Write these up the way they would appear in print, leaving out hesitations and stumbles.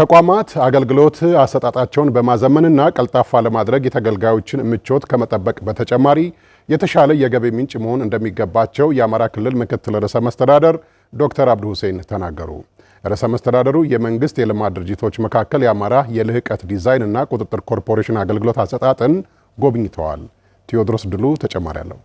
ተቋማት አገልግሎት አሰጣጣቸውን በማዘመንና ቀልጣፋ ለማድረግ የተገልጋዮችን ምቾት ከመጠበቅ በተጨማሪ የተሻለ የገቢ ምንጭ መሆን እንደሚገባቸው የአማራ ክልል ምክትል ርዕሰ መስተዳደር ዶክተር አብዱ ሁሴን ተናገሩ። ርዕሰ መስተዳደሩ የመንግስት የልማት ድርጅቶች መካከል የአማራ የልህቀት ዲዛይን እና ቁጥጥር ኮርፖሬሽን አገልግሎት አሰጣጥን ጎብኝተዋል። ቴዎድሮስ ድሉ ተጨማሪ አለው።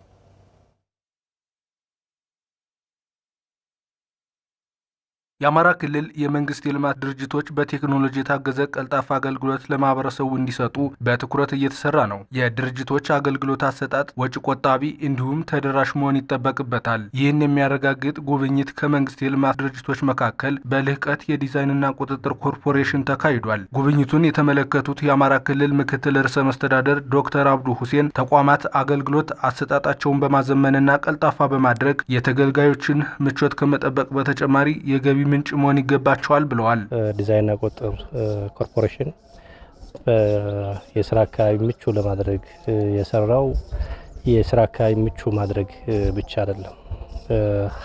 የአማራ ክልል የመንግስት የልማት ድርጅቶች በቴክኖሎጂ የታገዘ ቀልጣፋ አገልግሎት ለማህበረሰቡ እንዲሰጡ በትኩረት እየተሰራ ነው። የድርጅቶች አገልግሎት አሰጣጥ ወጪ ቆጣቢ እንዲሁም ተደራሽ መሆን ይጠበቅበታል። ይህን የሚያረጋግጥ ጉብኝት ከመንግስት የልማት ድርጅቶች መካከል በልህቀት የዲዛይንና ቁጥጥር ኮርፖሬሽን ተካሂዷል። ጉብኝቱን የተመለከቱት የአማራ ክልል ምክትል ርዕሰ መስተዳደር ዶክተር አብዱ ሁሴን ተቋማት አገልግሎት አሰጣጣቸውን በማዘመንና ቀልጣፋ በማድረግ የተገልጋዮችን ምቾት ከመጠበቅ በተጨማሪ የገቢ ምንጭ መሆን ይገባቸዋል ብለዋል። ዲዛይንና ቁጥጥር ኮርፖሬሽን የስራ አካባቢ ምቹ ለማድረግ የሰራው የስራ አካባቢ ምቹ ማድረግ ብቻ አይደለም።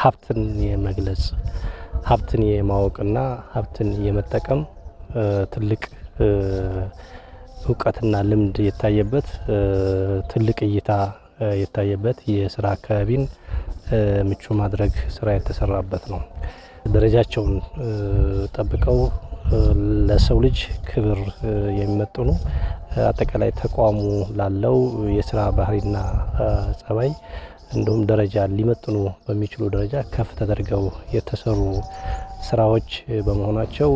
ሀብትን የመግለጽ ሀብትን የማወቅና ሀብትን የመጠቀም ትልቅ እውቀትና ልምድ የታየበት ትልቅ እይታ የታየበት የስራ አካባቢን ምቹ ማድረግ ስራ የተሰራበት ነው። ደረጃቸውን ጠብቀው ለሰው ልጅ ክብር የሚመጥኑ አጠቃላይ ተቋሙ ላለው የስራ ባህሪና ጸባይ እንዲሁም ደረጃ ሊመጥኑ በሚችሉ ደረጃ ከፍ ተደርገው የተሰሩ ስራዎች በመሆናቸው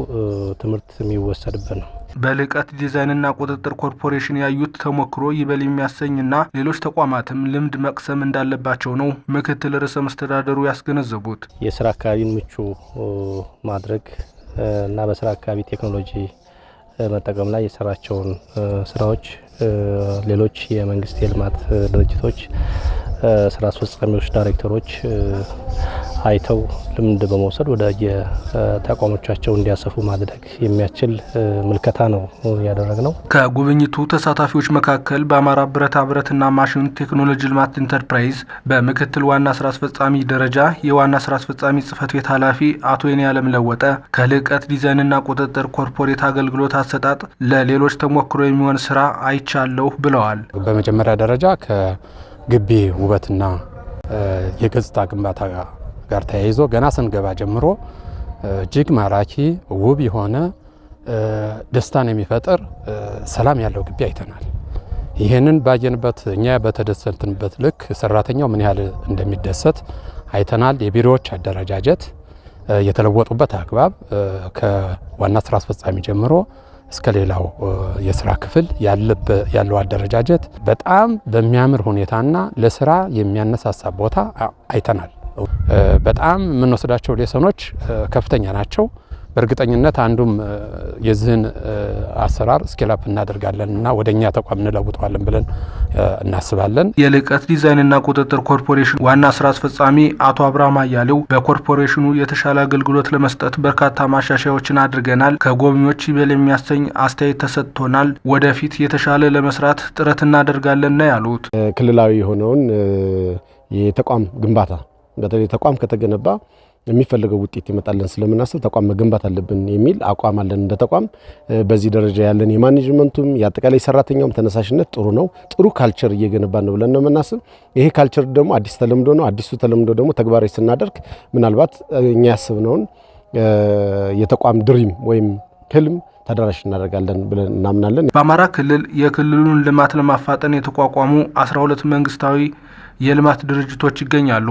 ትምህርት የሚወሰድበት ነው። በልህቀት ዲዛይንና ቁጥጥር ኮርፖሬሽን ያዩት ተሞክሮ ይበል የሚያሰኝና ሌሎች ተቋማትም ልምድ መቅሰም እንዳለባቸው ነው ምክትል ርዕሰ መስተዳደሩ ያስገነዘቡት። የስራ አካባቢን ምቹ ማድረግ እና በስራ አካባቢ ቴክኖሎጂ መጠቀም ላይ የሰራቸውን ስራዎች ሌሎች የመንግስት የልማት ድርጅቶች ስራ አስፈጻሚዎች፣ ዳይሬክተሮች አይተው ልምድ በመውሰድ ወደ የተቋሞቻቸው እንዲያሰፉ ማድረግ የሚያስችል ምልከታ ነው ያደረግነው። ከጉብኝቱ ተሳታፊዎች መካከል በአማራ ብረታ ብረትና ማሽን ቴክኖሎጂ ልማት ኢንተርፕራይዝ በምክትል ዋና ስራ አስፈጻሚ ደረጃ የዋና ስራ አስፈጻሚ ጽህፈት ቤት ኃላፊ አቶ የኔዓለም ለወጠ ከልህቀት ዲዛይንና ቁጥጥር ኮርፖሬት አገልግሎት አሰጣጥ ለሌሎች ተሞክሮ የሚሆን ስራ አይቻለሁ ብለዋል። በመጀመሪያ ደረጃ ከግቢ ውበትና የገጽታ ግንባታ ጋር ተያይዞ ገና ስንገባ ጀምሮ እጅግ ማራኪ ውብ የሆነ ደስታን የሚፈጥር ሰላም ያለው ግቢ አይተናል። ይህንን ባየንበት እኛ በተደሰትንበት ልክ ሰራተኛው ምን ያህል እንደሚደሰት አይተናል። የቢሮዎች አደረጃጀት የተለወጡበት አግባብ ከዋና ስራ አስፈጻሚ ጀምሮ እስከ ሌላው የስራ ክፍል ያለው አደረጃጀት በጣም በሚያምር ሁኔታና ለስራ የሚያነሳሳ ቦታ አይተናል። በጣም የምንወስዳቸው ሌሰኖች ከፍተኛ ናቸው። በእርግጠኝነት አንዱም የዚህን አሰራር ስኬላፕ እናደርጋለንና ወደኛ ተቋም እንለውጠዋለን ብለን እናስባለን። የልህቀት ዲዛይንና ቁጥጥር ኮርፖሬሽን ዋና ስራ አስፈጻሚ አቶ አብርሃም አያሌው በኮርፖሬሽኑ የተሻለ አገልግሎት ለመስጠት በርካታ ማሻሻያዎችን አድርገናል፣ ከጎብኚዎች ይበል የሚያሰኝ አስተያየት ተሰጥቶናል፣ ወደፊት የተሻለ ለመስራት ጥረት እናደርጋለን ነው ያሉት። ክልላዊ የሆነውን የተቋም ግንባታ በተለይ ተቋም ከተገነባ የሚፈልገው ውጤት ይመጣልን ስለምናስብ ተቋም መገንባት አለብን የሚል አቋም አለን። እንደ ተቋም በዚህ ደረጃ ያለን የማኔጅመንቱም የአጠቃላይ ሰራተኛውም ተነሳሽነት ጥሩ ነው። ጥሩ ካልቸር እየገነባን ነው ብለን ነው የምናስብ። ይሄ ካልቸር ደግሞ አዲስ ተለምዶ ነው። አዲሱ ተለምዶ ደግሞ ተግባራዊ ስናደርግ ምናልባት እኛ ያስብነውን የተቋም ድሪም ወይም ህልም ተደራሽ እናደርጋለን ብለን እናምናለን። በአማራ ክልል የክልሉን ልማት ለማፋጠን የተቋቋሙ 12 መንግስታዊ የልማት ድርጅቶች ይገኛሉ።